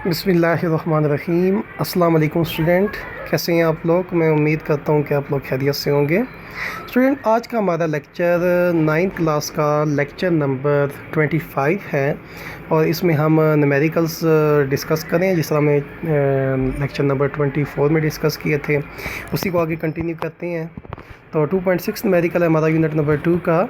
बिस्मिल्लाहिर्रहमानिर्रहीम। अस्सलाम वालेकुम स्टूडेंट, कैसे हैं आप लोग। मैं उम्मीद करता हूं कि आप लोग खैरियत से होंगे। स्टूडेंट, आज का हमारा लेक्चर 9th क्लास का लेक्चर नंबर 25 है और इसमें हम न्यूमेरिकल्स डिस्कस करें जिस तरह हमने लेक्चर नंबर 24 में डिस्कस किए थे, उसी को आगे कंटिन्यू करते हैं। तो 2.6 न्यूमेरिकल है हमारा यूनिट नंबर 2 का।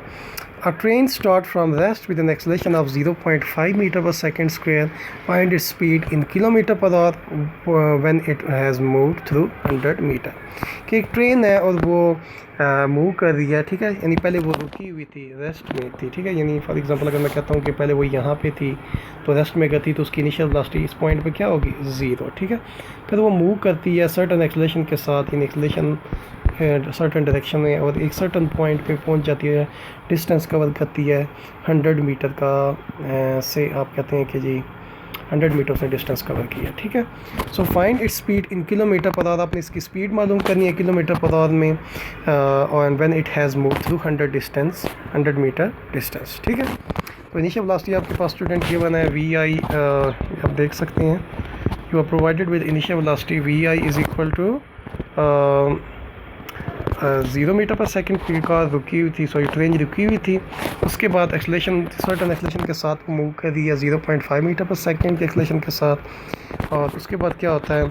A train start from rest with an acceleration of 0.5 meter per second square. Find its speed in kilometer per hour when it has moved through 100 metre. कि एक ट्रेन है और वो मूव कर रही है, ठीक है। यानी पहले वो रुकी हुई थी, रेस्ट में थी, ठीक है। यानी फॉर एग्जांपल अगर मैं कहता हूँ कि पहले वो यहाँ पे थी तो रेस्ट में गई तो उसकी इनिशियल वेलोसिटी इस पॉइंट पे क्या होगी, 0, ठीक है। फिर वो मूव करती है सर्टन एक्सेलरेशन के साथ, इन एक्सेलरेशन सर्टन डायरेक्शन में, और एक सर्टन पॉइंट पे पहुंच जाती है, डिस्टेंस कवर करती है 100 मीटर का। से आप कहते हैं कि जी 100 मीटर से डिस्टेंस कवर किया, ठीक है। So find its speed in kilometre per hour. आपने इसकी स्पीड मालूम करनी है किलोमीटर पर आवर में, और when it has move through 100 meter distance, ठीक है। तो इनिशियल वेलोसिटी आपके पास स्टूडेंट गिवन है वी आई, आप देख सकते हैं। You are provided with initial velocity V I is equal to 0 meter per second की कार रुकी हुई थी, सॉरी ट्रेन रुकी हुई थी। उसके बाद एक्सेलरेशन, सर्टन एक्सेलरेशन के साथ मूव कर रही है 0.5 मीटर पर सेकंड के एक्सेलरेशन के साथ। और उसके बाद क्या होता है,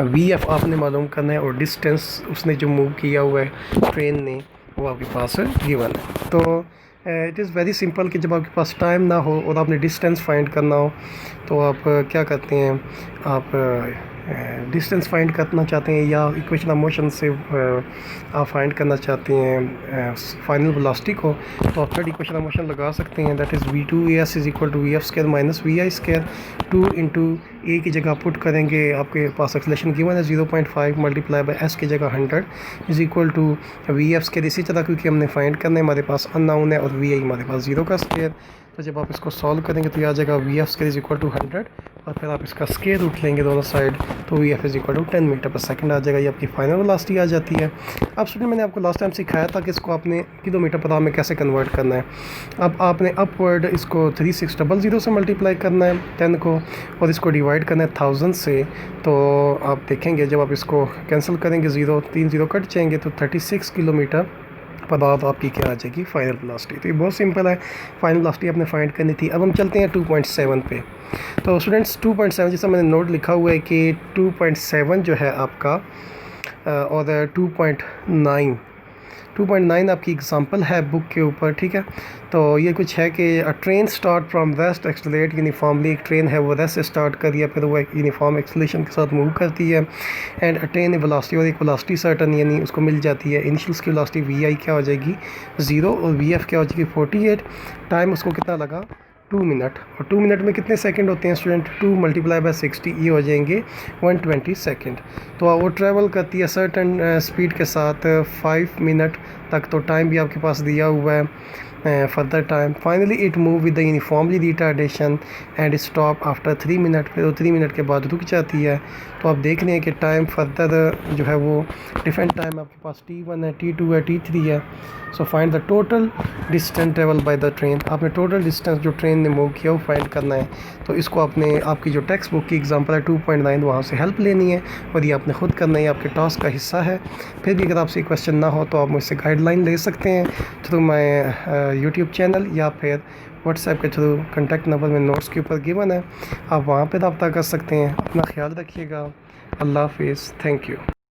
वी एफ आपने मालूम करना है, और डिस्टेंस उसने जो मूव किया हुआ है ट्रेन ने वो आपके पास गिवन है। तो इट इज़ वेरी सिंपल कि जब आपके पास टाइम ना हो और आपने डिस्टेंस फाइंड करना हो तो आप क्या करते हैं, आप डिस्टेंस फाइंड करना चाहते हैं या इक्वेशन ऑफ मोशन से आप फाइंड करना चाहते हैं फाइनल वेलोसिटी को, तो आप थर्ड इक्वेशन ऑफ मोशन लगा सकते हैं। That is V two A S is equal to V F square minus V I square. 2 into A की जगह पुट करेंगे, आपके पास एक्सेलरेशन गिवन है 0.5 मल्टीप्लाई बाई एस की जगह 100 is equal to V F square. इसी तरह क्योंकि हमने फाइंड करना है, हमारे पास अननोन है और वी आई हमारे पास 0 का स्क्वायर, तो जब आप इसको सॉल्व करेंगे तो ये आ जाएगा V F square is equal to 100, और फिर आप इसका स्क्वायर रूट लेंगे दोनों साइड, तो V F is equal to 10 metre per second आ जाएगा। ये आपकी फाइनल वेलोसिटी आ जाती है। अब स्टूडेंट, मैंने आपको लास्ट टाइम सिखाया था कि इसको आपने किलोमीटर पर आवर में कैसे कन्वर्ट करना है। अब आपने अपवर्ड इसको 3600 से मल्टीप्लाई करना है 10 को, और इसको डिवाइड करना है 1000 से। तो आप देखेंगे जब आप इसको कैंसिल करेंगे 3 0 कट जाएंगे तो 36 किलोमीटर पर आवर आपकी क्या आ जाएगी, फाइनल वेलोसिटी। तो ये बहुत सिंपल है, फाइनल वेलोसिटी आपने फाइंड करनी थी। अब हम चलते हैं 2.7 पे। तो स्टूडेंट्स 2.7 जैसा मैंने नोट लिखा हुआ है कि 2.7 जो है आपका, और 2.9 आपकी एग्जांपल है बुक के ऊपर, ठीक है। तो ये कुछ है कि a train start from rest accelerate uniformly. एक ट्रेन है वो रेस्ट से स्टार्ट कर रही है, फिर वो एक यूनिफॉर्म एक्सलेशन के साथ मूव करती है, एंड अटेन वेलोसिटी, और एक वेलोसिटी सर्टन यानी उसको मिल जाती है। इनिशियल की वेलोसिटी वी आई क्या हो जाएगी, 0, और वी एफ क्या हो जाएगी 48। टाइम उसको कितना लगा, 2 मिनट, और 2 मिनट में कितने सेकंड होते हैं स्टूडेंट, 2 मल्टीप्लाई बाई 60, ये हो जाएंगे 120 सेकंड। तो वो ट्रैवल करती है सर्टन स्पीड के साथ 5 मिनट तक, तो टाइम भी आपके पास दिया हुआ है further time. Finally it move with the uniformly retardation and stop after 3 minute. फिर वो 3 मिनट के बाद रुक जाती है। तो आप देख रहे हैं कि टाइम फर्दर जो है वो डिफरेंट टाइम आपके पास T1 है, T2 है, T3 है। So find the total distance travel by the train. आपने टोटल डिस्टेंस जो ट्रेन ने मूव किया वो फाइंड करना है। तो इसको आपने, आपकी जो टेक्स्ट बुक की एग्जांपल है 2.9, वहाँ से हेल्प लेनी है, और ये आपने खुद करना है, आपके टास्क का हिस्सा है। फिर भी अगर आपसे क्वेश्चन ना हो तो आप मुझसे गाइडलाइन ले सकते हैं थ्रू माई यूट्यूब चैनल, या फिर व्हाट्सएप के थ्रू कॉन्टैक्ट नंबर में नोट्स के ऊपर गिवन है, आप वहाँ पर रब्ता कर सकते हैं। अपना ख्याल रखिएगा। अल्लाह हाफिज़, थैंक यू।